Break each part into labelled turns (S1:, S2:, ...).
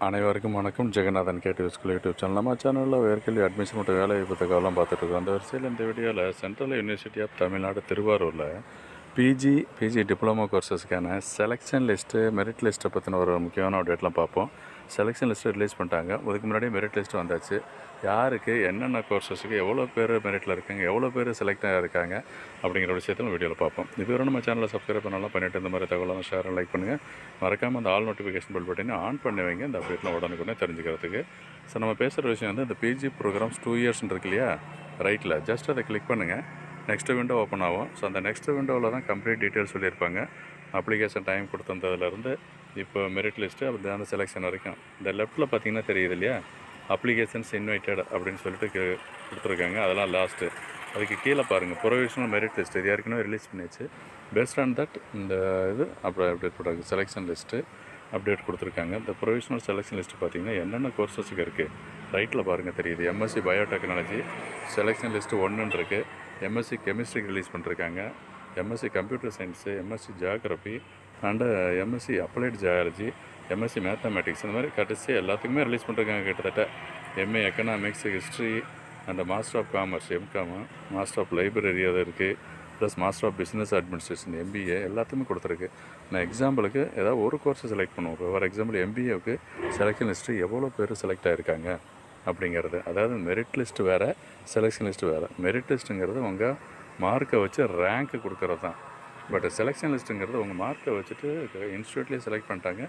S1: அனைவருக்கும் வணக்கம். Jeganathan KTV school YouTube channel. நம்ம சேனலில் உயர்கல்வி அட்மிஷன் மற்றும் வேலை வாய்ப்பு தகவலாம் பார்த்துட்ருக்கோம். அந்த வரிசையில் இந்த வீடியோவில் சென்ட்ரல் யூனிவர்சிட்டி ஆஃப் தமிழ்நாடு திருவாரூரில் பிஜி டிப்ளமோ கோர்சஸ்க்கான செலெக்ஷன் லிஸ்ட்டு, மெரிட் லிஸ்ட்டை பற்றின ஒரு முக்கியமான அப்டேட்லாம் பார்ப்போம். செலெக்ஷன் லிஸ்ட்டு ரிலீஸ் பண்ணிட்டாங்க. அதுக்கு முன்னாடி மெரிட் லிஸ்ட்டு வந்தாச்சு. யாருக்கு என்னென்ன கோர்சஸுக்கு எவ்வளோ பேர் மெரிட்டில் இருக்காங்க, எவ்வளோ பேர் செலக்ட் ஆகிருக்காங்க அப்படிங்கிற விஷயத்தில் வீடியோவில் பார்ப்போம். இதுவரை நம்ம சேனலில் சப்ஸ்கிரைப் பண்ணலாம் பண்ணிவிட்டு இந்த மாதிரி தகவலாம் ஷேர் லைக் பண்ணுங்கள். மறக்காமல் அந்த ஆல் நோட்டிஃபிகேஷன் பெல் பட்டனை ஆன் பண்ணி வைங்க, இந்த அப்டேட்லாம் உடனுக்குடனே தெரிஞ்சுக்கிறதுக்கு. ஸோ நம்ம பேசுகிற விஷயம் வந்து இந்த பிஜி ப்ரோக்ராம்ஸ் 2 இயர்ஸ் இருக்கு இல்லையா, ரைட்டில் ஜஸ்ட் அதை கிளிக் பண்ணுங்கள். நெக்ஸ்ட்டு விண்டோ ஓப்பன் ஆகும். ஸோ அந்த நெக்ஸ்ட்டு விண்டோவில் தான் கம்ப்ளீட் டீட்டெயில்ஸ் சொல்லியிருப்பாங்க. அப்ளிகேஷன் டைம் கொடுத்ததுலேருந்து இப்போ மெரிட் லிஸ்ட்டு அப்படி அந்த செலெக்ஷன் வரைக்கும். இந்த லெஃப்ட்டில் பார்த்தீங்கன்னா தெரியுது இல்லையா, அப்ளிகேஷன்ஸ் இன்வைட்டட் அப்படின்னு சொல்லிட்டு கொடுத்துருக்காங்க. அதெல்லாம் லாஸ்ட்டு. அதுக்கு கீழே பாருங்கள், ப்ரொவிஷனல் மெரிட் லிஸ்ட் இது ஏற்கனவே ரிலீஸ் பண்ணிச்சு. பேஸ்ட் ஆன் தட் இந்த இது அப்டேட் பண்ணுறாங்க. செலெக்ஷன் லிஸ்ட்டு அப்டேட் கொடுத்துருக்காங்க. இந்த ப்ரொவிஷனல் செலெக்ஷன் லிஸ்ட்டு பார்த்திங்கன்னா என்னென்ன கோர்சஸுக்கு இருக்குது ரைட்டில் பாருங்கள் தெரியுது. எம்எஸ்சி பயோடெக்னாலஜி செலெக்ஷன் லிஸ்ட்டு 1 இருக்குது. எம்எஸ்சி கெமிஸ்ட்ரிக்கு ரிலீஸ் பண்ணிருக்காங்க. MSc computer science, MSc geography and MSc applied geology, MSc mathematics, இந்த மாதிரி கடைசி எல்லாத்துக்குமே ரிலீஸ் பண்ணிருக்காங்க. கிட்டத்தட்ட MA economics, history and master of commerce MCom, master of library அது இருக்குது, plus master of business administration MBA எல்லாத்துக்குமே கொடுத்துருக்கு. நான் எக்ஸாம்பிளுக்கு ஏதாவது ஒரு கோர்ஸை செலக்ட் பண்ணுவோம். இப்போ ஃபார் எக்ஸாம்பிள் எம்பிஏவுக்கு செலெக்ஷன் லிஸ்ட்டு எவ்வளோ பேர் செலக்ட் ஆகிருக்காங்க அப்படிங்கிறது. அதாவது மெரிட் லிஸ்ட்டு வேறு, செலெக்ஷன் லிஸ்ட்டு வேறு. மெரிட் லிஸ்ட்டுங்கிறது உங்கள் மார்க்கை வச்சு ரேங்க்கு கொடுக்குறது தான். பட் செலெக்ஷன் லிஸ்ட்டுங்கிறது உங்கள் மார்க்கை வச்சுட்டு இன்ஸ்டியூட்லேயே செலக்ட் பண்ணிட்டாங்க.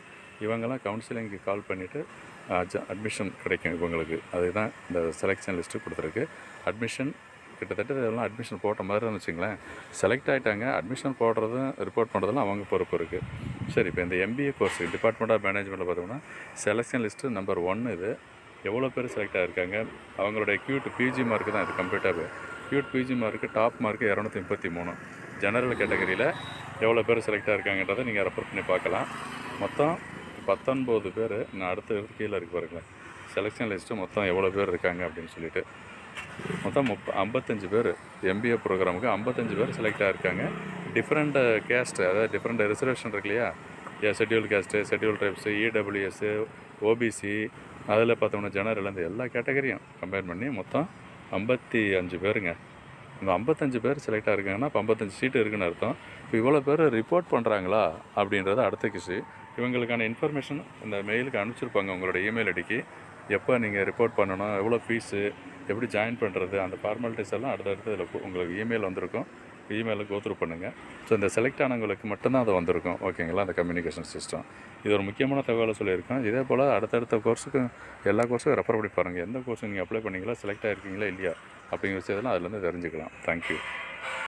S1: இவங்கெல்லாம் கவுன்சிலிங்க்கு கால் பண்ணிவிட்டு அட்மிஷன் கிடைக்கும் இவங்களுக்கு. அதுதான் இந்த செலெக்ஷன் லிஸ்ட்டு கொடுத்துருக்கு. அட்மிஷன் கிட்டத்தட்ட இதெல்லாம் அட்மிஷன் போட்ட மாதிரி தான் வச்சுங்களேன். செலக்ட் ஆகிட்டாங்க, அட்மிஷன் போடுறதும் ரிப்போர்ட் பண்ணுறதுலாம் அவங்க பொறுப்பு இருக்குது. சரி, இப்போ இந்த எம்பிஏ கோர்ஸ் டிபார்ட்மெண்ட் ஆஃப் மேனேஜ்மெண்ட்டில் பார்த்தோம்னா செலெக்ஷன் லிஸ்ட்டு நம்பர் 1 இது. எவ்வளோ பேர் செலக்ட் ஆகிருக்காங்க, அவங்களுடைய கியூட் பிஜி மார்க்கு தான் இது. கம்ப்ளீட்டாகவே CUET PG mark top mark 233. General கேட்டகரியில் எவ்வளோ பேர் செலக்ட் ஆகிருக்காங்கன்றதை நீங்கள் ரெஃபர் பண்ணி பார்க்கலாம். மொத்தம் 19 பேர். நான் அடுத்த கீழே இருக்கு பாருங்களேன், செலெக்ஷன் லிஸ்ட்டு மொத்தம் எவ்வளோ பேர் இருக்காங்க அப்படின்னு சொல்லிட்டு. மொத்தம் 55 பேர் எம்பிஏ ப்ரோக்ராமுக்கு 55 பேர் செலக்ட் ஆகிருக்காங்க. டிஃப்ரெண்ட் கேஸ்ட்டு, அதாவது டிஃப்ரெண்ட் ரிசர்வேஷன் இருக்கு இல்லையா, schedule caste, schedule tribes, EWS, OBC, அதில் பார்த்தோம்னா ஜெனரல், அந்த எல்லா கேட்டகரியும் கம்பேர் பண்ணி மொத்தம் 55 பேருங்க. இந்த 55 பேர் செலக்ட் ஆகிருக்காங்கன்னா இப்போ 55 சீட்டு இருக்குன்னு அர்த்தம். இப்போ இவ்வளோ பேர் ரிப்போர்ட் பண்ணுறாங்களா அப்படின்றது அடுத்த கிஷு. இவங்களுக்கான இன்ஃபர்மேஷன் இந்த மெயிலுக்கு அனுப்பிச்சிருப்பாங்க உங்களோட இமெயில் ஐடிக்கு. எப்போ நீங்கள் ரிப்போர்ட் பண்ணணும், எவ்வளோ ஃபீஸு, எப்படி ஜாயின் பண்ணுறது, அந்த ஃபார்மாலிட்டிஸ் எல்லாம் அடுத்தடுத்து இதில் உங்களுக்கு இமெயில் வந்திருக்கும். இமெயிலில் கோத்ரூ பண்ணுங்கள். ஸோ இந்த செலக்ட் ஆனவங்களுக்கு மட்டும்தான் அது வந்திருக்கும். ஓகேங்களா, அந்த கம்யூனிகேஷன் சிஸ்டம். இது ஒரு முக்கியமான தகவலை சொல்லியிருக்கோம். இதே போல் அடுத்தடுத்த கோர்ஸுக்கும் எல்லா கோர்ஸுக்கும் ரெஃபர் பண்ணி பாருங்கள். எந்த கோர்ஸுக்கு நீங்கள் அப்ளை பண்ணிங்களா, செலக்ட் ஆகிருக்கீங்களா இல்லையா அப்படிங்கிற விஷயத்தெல்லாம் அதிலேருந்து தெரிஞ்சுக்கலாம். தேங்க்யூ.